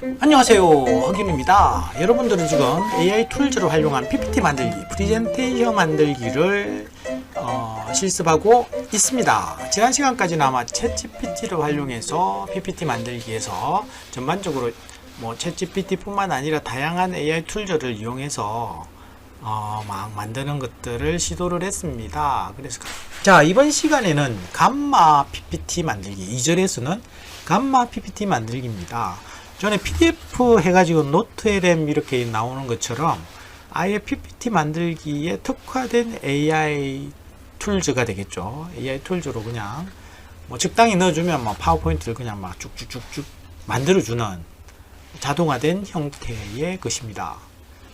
안녕하세요, 허균입니다. 여러분들은 지금 AI 툴즈를 활용한 PPT 만들기, 프레젠테이션 만들기를 실습하고 있습니다. 지난 시간까지는 아마 챗GPT를 활용해서 PPT 만들기에서 전반적으로 챗GPT 뿐만 아니라 다양한 AI 툴즈를 이용해서 막 만드는 것들을 시도를 했습니다. 그래서 자, 이번 시간에는 감마 PPT 만들기, 2절에서는 감마 PPT 만들기입니다. 전에 PDF 해가지고 노트LM 이렇게 나오는 것처럼 아예 PPT 만들기에 특화된 AI 툴즈가 되겠죠. AI 툴즈로 그냥 적당히 넣어주면 파워포인트를 그냥 막 쭉쭉쭉쭉 만들어주는 자동화된 형태의 것입니다.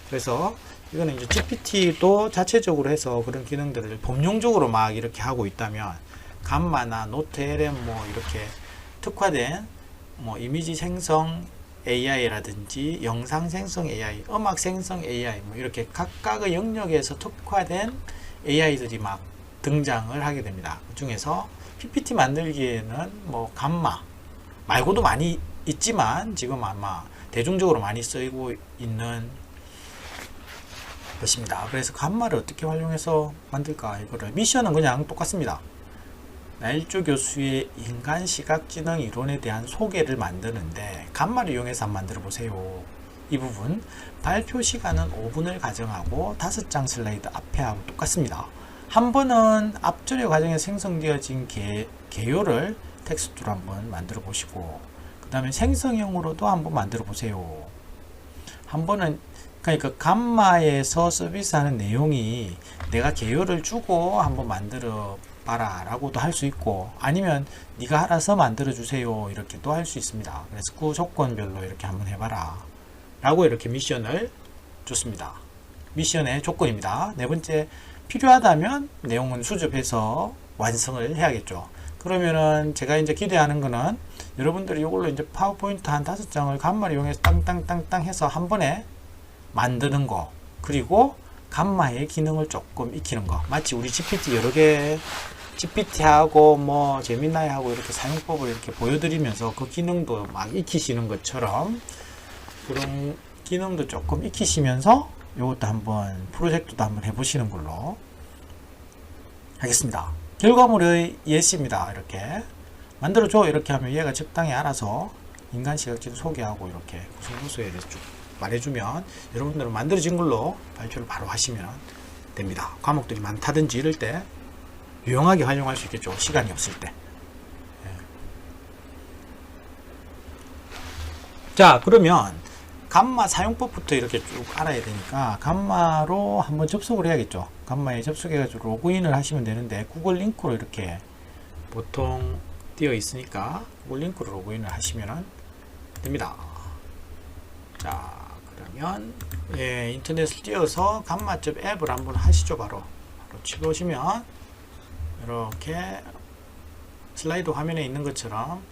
그래서 이거는 이제 GPT도 자체적으로 해서 그런 기능들을 범용적으로 막 이렇게 하고 있다면 감마나 노트LM 이렇게 특화된 이미지 생성 AI라든지 영상 생성 AI, 음악 생성 AI 이렇게 각각의 영역에서 특화된 AI들이 막 등장을 하게 됩니다. 그 중에서 PPT 만들기에는 감마 말고도 많이 있지만 지금 아마 대중적으로 많이 쓰이고 있는 것입니다. 그래서 감마를 어떻게 활용해서 만들까? 이거를 미션은 그냥 똑같습니다. 나일조 교수의 인간 시각지능 이론에 대한 소개를 만드는데 감마를 이용해서 한번 만들어 보세요. 이 부분 발표 시간은 5분을 가정하고 5장 슬라이드 앞에 하고 똑같습니다. 한 번은 앞전의 과정에 생성되어진 개요를 텍스트로 한번 만들어 보시고 그 다음에 생성형으로도 한번 만들어 보세요. 한 번은 그러니까 감마에서 서비스하는 내용이 내가 개요를 주고 한번 만들어 봐라 라고도 할 수 있고 아니면 네가 알아서 만들어 주세요 이렇게도 할 수 있습니다. 그래서 그 조건별로 이렇게 한번 해봐라 라고 이렇게 미션을 줬습니다. 미션의 조건입니다. 네 번째, 필요하다면 내용은 수집해서 완성을 해야겠죠. 그러면은 제가 이제 기대하는 거는 여러분들이 이걸로 이제 파워포인트 한 5장을 감마를 이용해서 땅땅땅땅 해서 한 번에 만드는 거, 그리고 감마의 기능을 조금 익히는 거. 마치 우리 GPT 여러 개 GPT하고 제미나이하고 이렇게 사용법을 이렇게 보여드리면서 그 기능도 막 익히시는 것처럼 그런 기능도 조금 익히시면서 이것도 한번 프로젝트도 한번 해보시는 걸로 하겠습니다. 결과물의 예시입니다. 이렇게 만들어줘 이렇게 하면 얘가 적당히 알아서 인간 시각지를 소개하고 이렇게 구성요소에 대해서 쭉 말해주면 여러분들은 만들어진 걸로 발표를 바로 하시면 됩니다. 과목들이 많다든지 이럴 때 유용하게 활용할 수 있겠죠. 시간이 없을 때. 자, 그러면 감마 사용법부터 이렇게 쭉 알아야 되니까 감마로 한번 접속을 해야겠죠. 감마에 접속해가지고 로그인을 하시면 되는데 구글 링크로 이렇게 보통 띄어 있으니까 구글 링크로 로그인을 하시면 됩니다. 자, 그러면 인터넷을 띄워서 감마점 앱을 한번 하시죠. 바로 치보시면 이렇게 슬라이드 화면에 있는 것처럼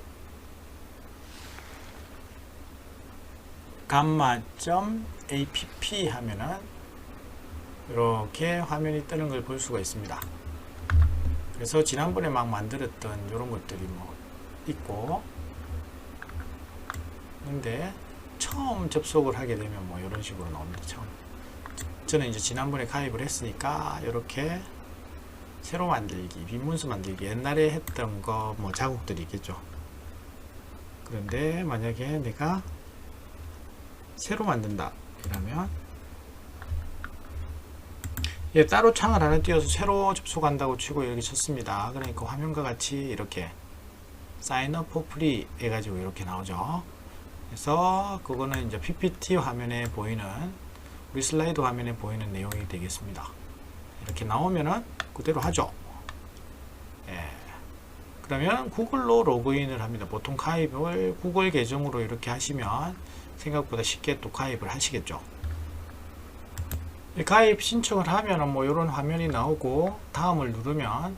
감마.app 하면은 이렇게 화면이 뜨는 걸 볼 수가 있습니다. 그래서 지난번에 막 만들었던 이런 것들이 있고, 근데 처음 접속을 하게 되면 이런 식으로 나옵니다. 처음. 저는 이제 지난번에 가입을 했으니까 이렇게 새로 만들기, 빈문서 만들기, 옛날에 했던 거 자국들이 있겠죠. 그런데 만약에 내가 새로 만든다 이러면 따로 창을 하나 띄워서 새로 접속한다고 치고 이렇게 쳤습니다. 그러니까 화면과 같이 이렇게 Sign up for free 해가지고 이렇게 나오죠. 그래서 그거는 이제 PPT 화면에 보이는 우리 슬라이드 화면에 보이는 내용이 되겠습니다. 이렇게 나오면은 그대로 하죠. 그러면 구글로 로그인을 합니다. 보통 가입을 구글 계정으로 이렇게 하시면 생각보다 쉽게 또 가입을 하시겠죠. 가입 신청을 하면은 이런 화면이 나오고 다음을 누르면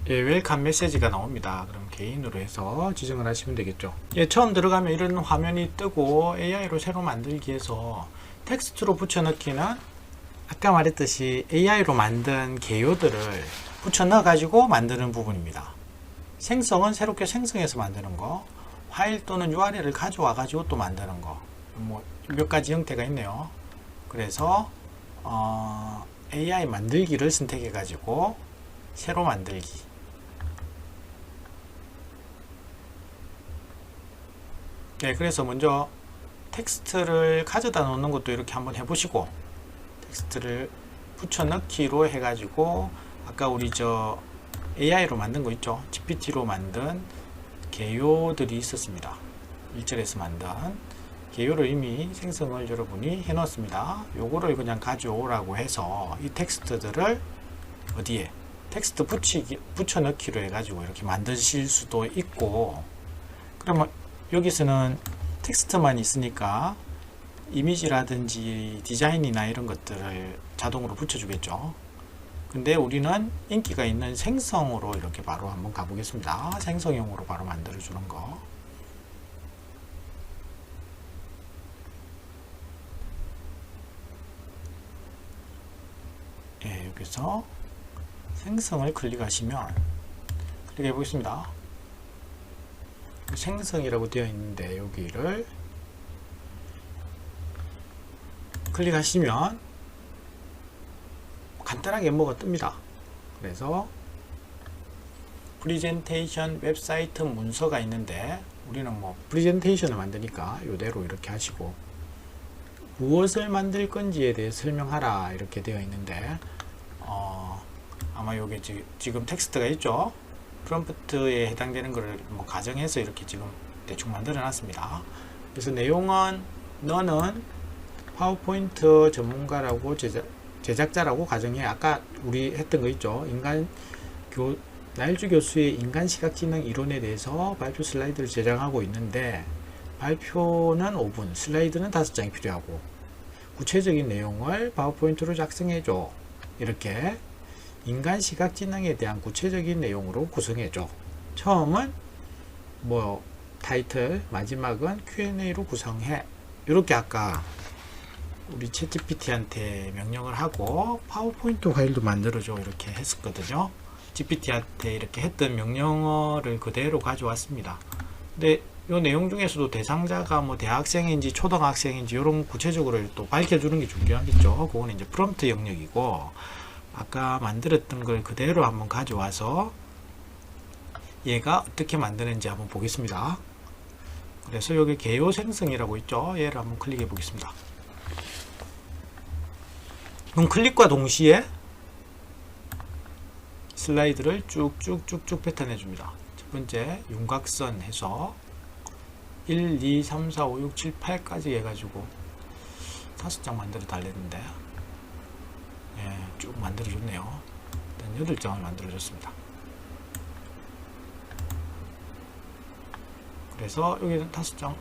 웰컴 메시지가 나옵니다. 그럼 개인으로 해서 지정을 하시면 되겠죠. 처음 들어가면 이런 화면이 뜨고 AI로 새로 만들기 위해서 텍스트로 붙여넣기는 아까 말했듯이 AI로 만든 개요들을 붙여 넣어 가지고 만드는 부분입니다. 생성은 새롭게 생성해서 만드는 거, 파일 또는 URL을 가져와 가지고 또 만드는 거, 뭐 몇 가지 형태가 있네요. 그래서 AI 만들기를 선택해 가지고 새로 만들기. 네, 그래서 먼저 텍스트를 가져다 놓는 것도 이렇게 한번 해보시고, 텍스트를 붙여넣기로 해가지고 아까 우리 저 AI로 만든 거 있죠, GPT로 만든 개요들이 있었습니다. 1절에서 만든 개요를 이미 생성을 여러분이 해 놓았습니다. 요거를 그냥 가져오라고 해서 이 텍스트들을 어디에 텍스트 붙여넣기로 해가지고 이렇게 만드실 수도 있고, 그러면 여기서는 텍스트만 있으니까 이미지라든지 디자인이나 이런 것들을 자동으로 붙여주겠죠. 근데 우리는 인기가 있는 생성으로 이렇게 바로 한번 가보겠습니다. 생성형으로 바로 만들어주는 거. 예, 여기서 생성을 클릭하시면, 클릭해 보겠습니다. 생성이라고 되어 있는데 여기를 클릭하시면 간단하게 뭐가 뜹니다. 그래서 프리젠테이션 웹사이트 문서가 있는데, 우리는 뭐 프리젠테이션을 만드니까 이대로 이렇게 하시고, 무엇을 만들 건지에 대해 설명하라 이렇게 되어 있는데, 아마 요게 지금 텍스트가 있죠. 프롬프트에 해당되는 것을 뭐 가정해서 이렇게 지금 대충 만들어 놨습니다. 그래서 내용은 너는 파워포인트 전문가라고 제작자라고 가정해. 아까 우리 했던 거 있죠. 나일주 교수의 인간 시각지능 이론에 대해서 발표 슬라이드를 제작하고 있는데, 발표는 5분, 슬라이드는 5장이 필요하고, 구체적인 내용을 파워포인트로 작성해줘. 이렇게 인간 시각지능에 대한 구체적인 내용으로 구성해줘. 처음은 뭐 타이틀, 마지막은 Q&A로 구성해. 이렇게 아까 우리 챗GPT한테 명령을 하고 파워포인트 파일도 만들어줘 이렇게 했었거든요. GPT한테 이렇게 했던 명령어를 그대로 가져왔습니다. 근데 이 내용 중에서도 대상자가 뭐 대학생인지 초등학생인지 이런 구체적으로 또 밝혀주는 게 중요하겠죠. 그거는 이제 프롬프트 영역이고, 아까 만들었던 걸 그대로 한번 가져와서 얘가 어떻게 만드는지 한번 보겠습니다. 그래서 여기 개요 생성이라고 있죠. 얘를 한번 클릭해 보겠습니다. 그럼 클릭과 동시에 슬라이드를 쭉쭉쭉쭉 뱉어내 줍니다. 첫 번째 윤곽선 해서 1, 2, 3, 4, 5, 6, 7, 8까지 해가지고 5장 만들어 달랬는데, 예, 쭉 만들어 줬네요. 일단 8장을 만들어 줬습니다. 그래서 여기는 5장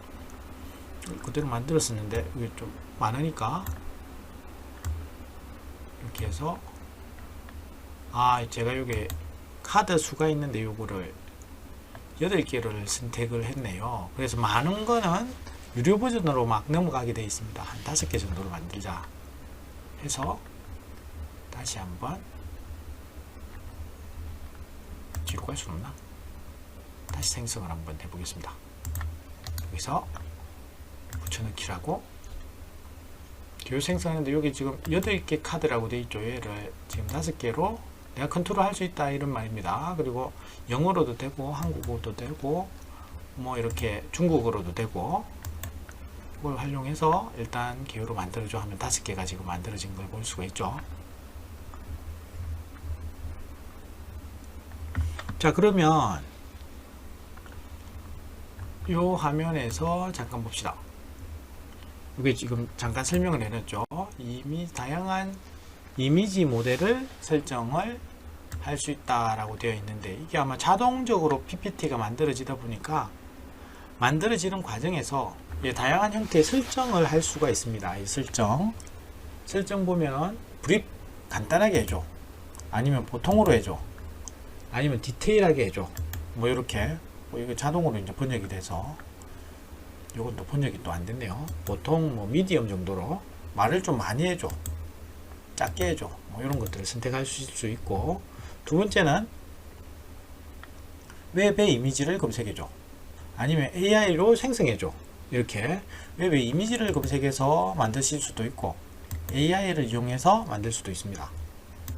그대로 만들었었는데 이게 좀 많으니까 이렇게 해서, 제가 여기 카드 수가 있는데 요거를 8개를 선택을 했네요. 그래서 많은 거는 유료 버전으로 막 넘어가게 되어 있습니다. 한 5개 정도로 만들자 해서 다시 한번, 뒤로 갈 수는 없나? 다시 생성을 한번 해보겠습니다. 여기서 붙여넣기라고 교육 생성하는데, 여기 지금 8개 카드라고 되어 있죠. 얘를 지금 5개로 내가 컨트롤 할 수 있다 이런 말입니다. 그리고 영어로도 되고 한국어도 되고 뭐 이렇게 중국어로도 되고, 그걸 활용해서 일단 개요로 만들어줘 하면 5개가 지금 만들어진 걸 볼 수가 있죠. 자, 그러면 이 화면에서 잠깐 봅시다. 이게 지금 잠깐 설명을 해놨죠. 이미 다양한 이미지 모델을 설정을 할 수 있다라고 되어 있는데, 이게 아마 자동적으로 PPT가 만들어지다 보니까 만들어지는 과정에서 다양한 형태의 설정을 할 수가 있습니다. 이 설정 보면 브리프 간단하게 해줘, 아니면 보통으로 해줘, 아니면 디테일하게 해줘, 뭐 이렇게 이거 자동으로 이제 번역이 돼서, 이건 또 번역이 또 안 됐네요. 보통 뭐 미디엄 정도로 말을 좀 많이 해줘, 작게 해줘, 뭐 이런 것들을 선택할 수 있고, 두 번째는 웹의 이미지를 검색해줘, 아니면 AI로 생성해줘. 이렇게 웹에 이미지를 검색해서 만드실 수도 있고 AI를 이용해서 만들 수도 있습니다.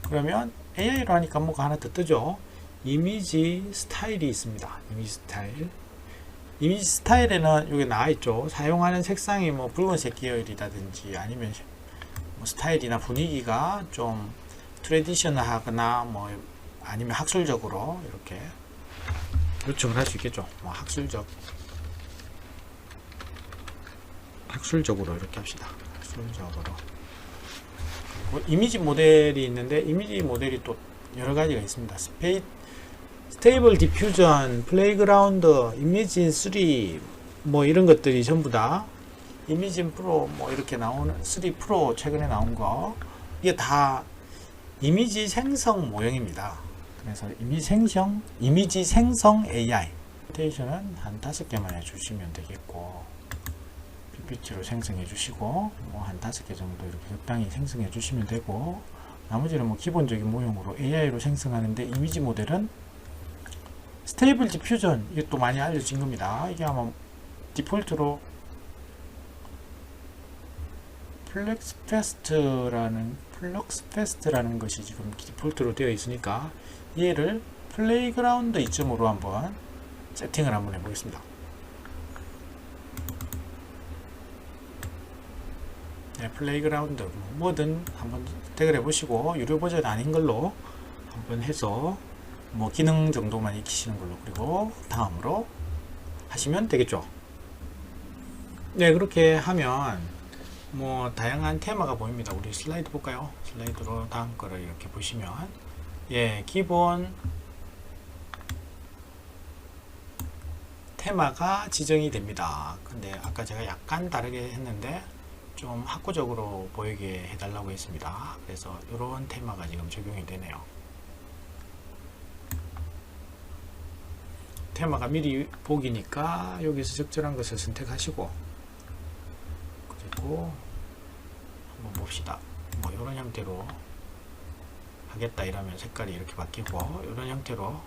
그러면 AI로 하니까 뭐가 하나 더 뜨죠. 이미지 스타일이 있습니다. 이미지 스타일. 이미지 스타일에는 여기 나와 있죠. 사용하는 색상이 뭐 붉은색 계열이라든지 아니면 뭐 스타일이나 분위기가 좀 트레디셔널하거나 뭐 아니면 학술적으로 이렇게 요청을 할 수 있겠죠. 뭐 학술적으로 이렇게 합시다. 학술적으로. 그리고 이미지 모델이 있는데 이미지 모델이 또 여러 가지가 있습니다. 스테이블 디퓨전, 플레이그라운드, 이미진 3 뭐 이런 것들이 전부 다 이미진 프로 뭐 이렇게 나오는 3 프로 최근에 나온 거 이게 다 이미지 생성 모형입니다. 그래서 이미지 생성 AI 프레젠테이션은 한 5개만 해주시면 되겠고 PPT로 생성해 주시고 뭐 한 5개 정도 이렇게 적당히 생성해 주시면 되고 나머지는 뭐 기본적인 모형으로 AI로 생성하는데 이미지 모델은 스테이블 디퓨전 이게 또 많이 알려진 겁니다. 이게 아마 디폴트로 플럭스페스트라는 것이 지금 디폴트로 되어 있으니까 얘를 플레이그라운드 이점으로 한번 세팅을 한번 해보겠습니다. 네, 플레이그라운드 뭐든 한번 선택을 해보시고 유료 버전 아닌 걸로 한번 해서 뭐 기능 정도만 익히시는 걸로 그리고 다음으로 하시면 되겠죠. 네, 그렇게 하면 뭐 다양한 테마가 보입니다. 우리 슬라이드 볼까요? 슬라이드로 다음 거를 이렇게 보시면 예, 기본 테마가 지정이 됩니다. 근데 아까 제가 약간 다르게 했는데 좀 학구적으로 보이게 해달라고 했습니다. 그래서 이런 테마가 지금 적용이 되네요. 테마가 미리 보기니까 여기서 적절한 것을 선택하시고 그리고 한번 봅시다. 뭐 이런 형태로 하겠다 이러면 색깔이 이렇게 바뀌고 이런 형태로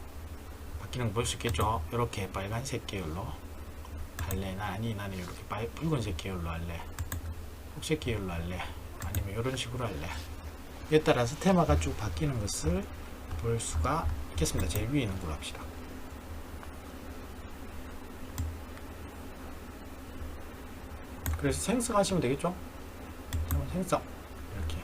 바뀌는 거 볼 수 있겠죠. 이렇게 빨간색 계열로 할래? 아니 나는 이렇게 붉은색 계열로 할래, 녹색 계열로 할래, 아니면 이런 식으로 할래. 이에 따라서 테마가 쭉 바뀌는 것을 볼 수가 있겠습니다. 제일 위에 있는 걸로 합시다. 그래서 생성하시면 되겠죠. 생성 이렇게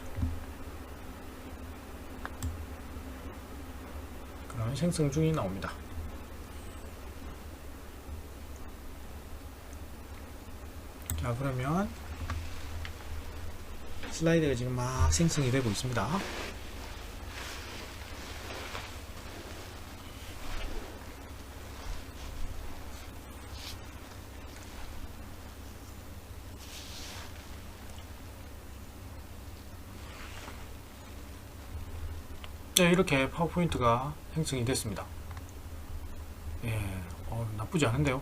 그러면 생성 중이 나옵니다. 자, 그러면 슬라이드가 지금 막 생성이 되고 있습니다. 네, 이렇게 파워포인트가 생성이 됐습니다. 예, 나쁘지 않은데요.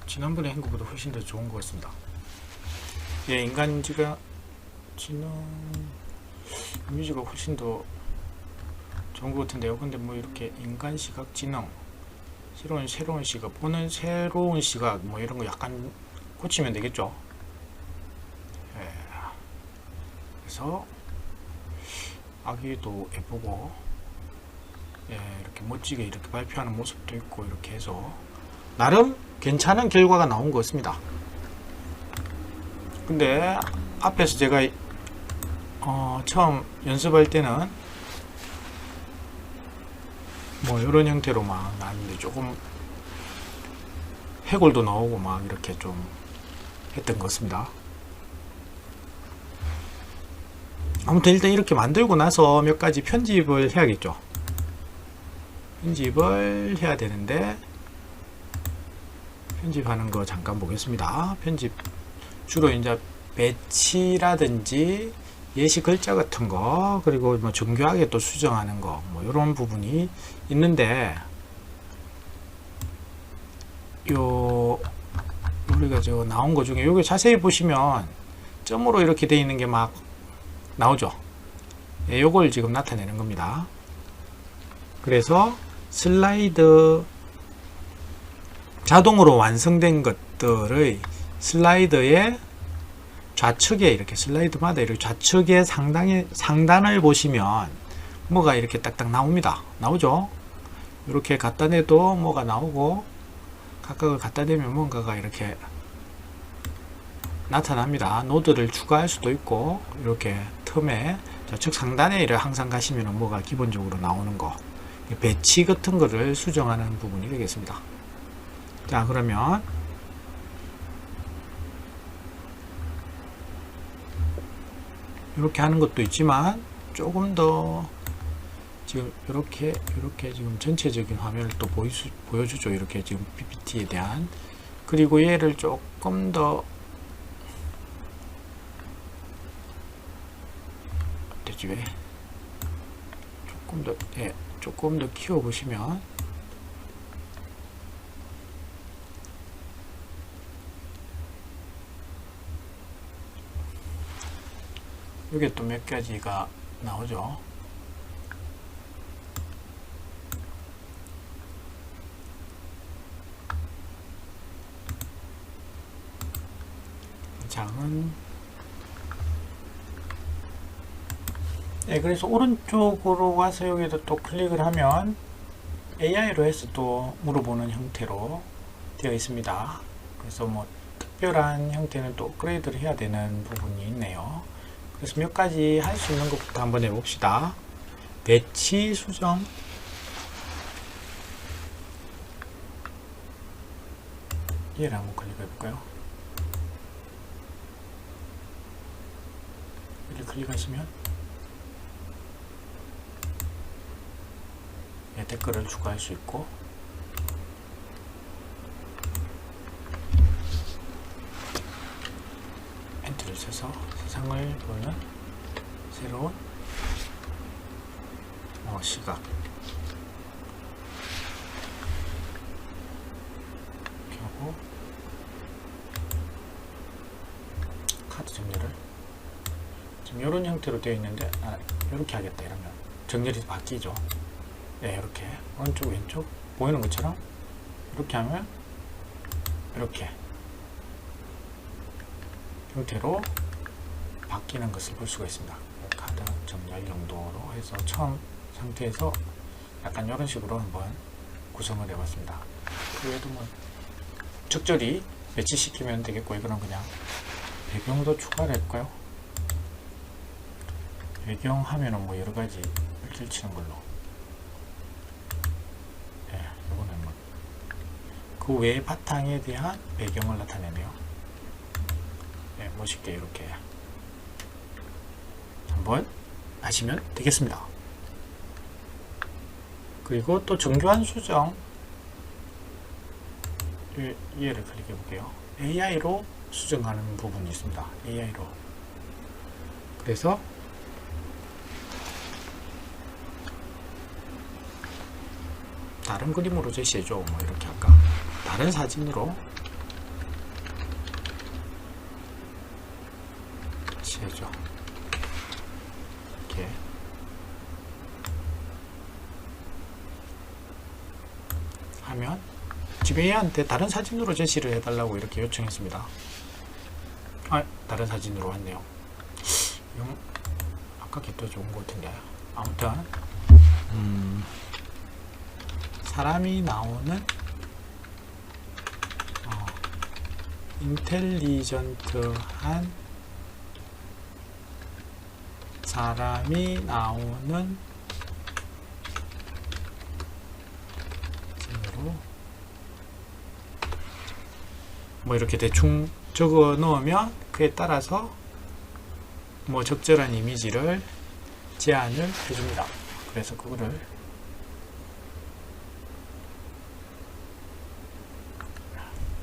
지난번에 한 것보다 훨씬 더 좋은 것 같습니다. 예, 인간지가 이미지가 훨씬 더 좋은 것 같은데요. 근데 뭐 이렇게 인간 시각 지능, 새로운 시각, 보는 새로운 시각, 뭐 이런 거 약간 고치면 되겠죠. 예, 그래서 아기도 예쁘고, 예, 이렇게 멋지게 이렇게 발표하는 모습도 있고, 이렇게 해서 나름 괜찮은 결과가 나온 것 같습니다. 근데 앞에서 제가 처음 연습할 때는 뭐 이런 형태로 막 나왔는데 조금 해골도 나오고 막 이렇게 좀 했던 것 같습니다. 아무튼 일단 이렇게 만들고 나서 몇 가지 편집을 해야겠죠. 편집을 해야 되는데 편집하는 거 잠깐 보겠습니다. 편집 주로 이제 배치라든지 예시 글자 같은 거, 그리고 뭐 정교하게 또 수정하는 거, 뭐 이런 부분이 있는데, 우리가 저 나온 거 중에 여기 자세히 보시면 점으로 이렇게 되어 있는 게 막 나오죠. 예, 요걸 지금 나타내는 겁니다. 그래서 슬라이드 자동으로 완성된 것들의 슬라이드의 좌측에 이렇게 슬라이드마다 이렇게 좌측에 상단을 보시면 뭐가 이렇게 딱딱 나옵니다. 나오죠? 이렇게 갖다 대도 뭐가 나오고 각각을 갖다 대면 뭔가가 이렇게 나타납니다. 노드를 추가할 수도 있고 이렇게 틈에 좌측 상단에 이렇게 항상 가시면 뭐가 기본적으로 나오는 거 배치 같은 거를 수정하는 부분이 되겠습니다. 자, 그러면 이렇게 하는 것도 있지만 조금 더 지금 이렇게 지금 전체적인 화면을 또 보여주죠. 이렇게 지금 PPT에 대한. 그리고 얘를 조금 더 어때지 왜 조금 더 키워 보시면 이게 또 몇 가지가 나오죠. 장은 네, 그래서 오른쪽으로 와서 여기다 또 클릭을 하면 AI로 해서 또 물어보는 형태로 되어 있습니다. 그래서 뭐 특별한 형태는 또 업그레이드를 해야 되는 부분이 있네요. 그래서 몇 가지 할 수 있는 것부터 한번 해봅시다. 배치 수정, 얘를 한번 클릭해 볼까요? 이렇게 클릭하시면 댓글을 추가할 수 있고 엔트를 쳐서 세상을 보는 새로운 시각 이렇게 하고 카드 정렬을 지금 이런 형태로 되어 있는데 이렇게 하겠다 이러면 정렬이 바뀌죠. 네, 이렇게 오른쪽 왼쪽 보이는 것처럼 이렇게 하면 이렇게 형태로 바뀌는 것을 볼 수가 있습니다. 카드 정렬 용도로 해서 처음 상태에서 약간 이런 식으로 한번 구성을 해봤습니다. 그 외에도 뭐 적절히 매치시키면 되겠고, 이거는 그냥 배경도 추가를 할까요? 배경 하면은 뭐 여러가지 일길 치는 걸로. 그 외의 바탕에 대한 배경을 나타내네요. 네, 멋있게 이렇게 한번 하시면 되겠습니다. 그리고 또 정교한 수정 얘를 클릭해 볼게요. AI로 수정하는 부분이 있습니다. AI로. 그래서 다른 그림으로 제시해줘. 뭐 이렇게 할까? 다른 사진으로 제시해줘. 이렇게 하면 지배인한테 다른 사진으로 제시를 해달라고 이렇게 요청했습니다. 다른 사진으로 왔네요. 이건 아까 게 더 좋은 것 같은데. 아무튼 사람이 나오는 인텔리전트한 사람이 나오는 식으로 뭐 이렇게 대충 적어 넣으면 그에 따라서 뭐 적절한 이미지를 제안을 해줍니다. 그래서 그거를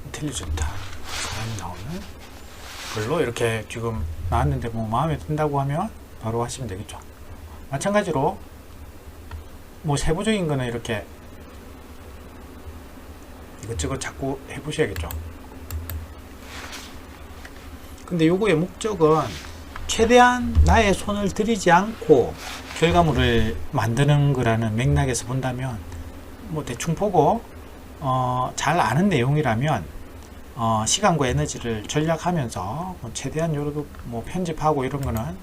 인텔리전트 사람이 나오는 걸로 이렇게 지금 나왔는데 뭐 마음에 든다고 하면 바로 하시면 되겠죠. 마찬가지로 뭐 세부적인 거는 이렇게 이것저것 자꾸 해보셔야겠죠. 근데 요거의 목적은 최대한 나의 손을 들이지 않고 결과물을 만드는 거라는 맥락에서 본다면 뭐 대충 보고 잘 아는 내용이라면 시간과 에너지를 절약하면서 최대한 요렇게 편집하고 이런 거는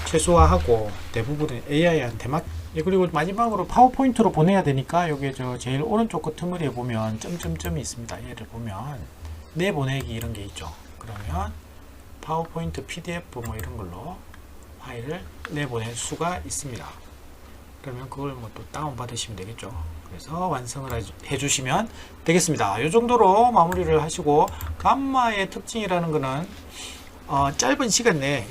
최소화하고 대부분은 AI한테 그리고 마지막으로 파워포인트로 보내야 되니까 여기 저 제일 오른쪽 끝머리에 보면 점점점이 있습니다. 얘를 보면 내보내기 이런 게 있죠. 그러면 파워포인트 PDF 이런 걸로 파일을 내보낼 수가 있습니다. 그러면 그걸 또 다운 받으시면 되겠죠. 그래서 완성을 해주시면 되겠습니다. 이 정도로 마무리를 하시고, 감마의 특징이라는 거는 짧은 시간 내에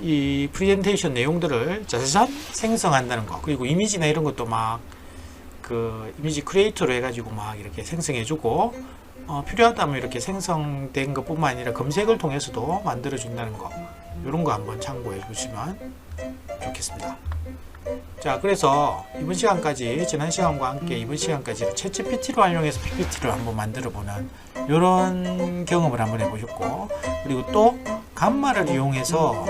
이 프레젠테이션 내용들을 자세히 생성한다는 거, 그리고 이미지나 이런 것도 이미지 크리에이터로 해가지고 이렇게 생성해주고, 필요하다면 이렇게 생성된 것뿐만 아니라 검색을 통해서도 만들어준다는 거, 이런 거 한번 참고해 보시면 좋겠습니다. 자, 그래서 이번 시간까지, 지난 시간과 함께 이번 시간까지 챗GPT로 활용해서 PPT를 한번 만들어 보는 이런 경험을 한번 해보셨고, 그리고 또 감마를 이용해서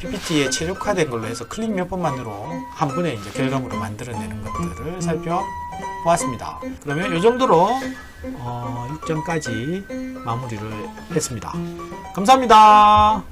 PPT에 최적화된 걸로 해서 클릭 몇 번만으로 한 번에 이제 결과물을 만들어내는 것들을 살펴보았습니다. 그러면 이 정도로 6장까지 마무리를 했습니다. 감사합니다.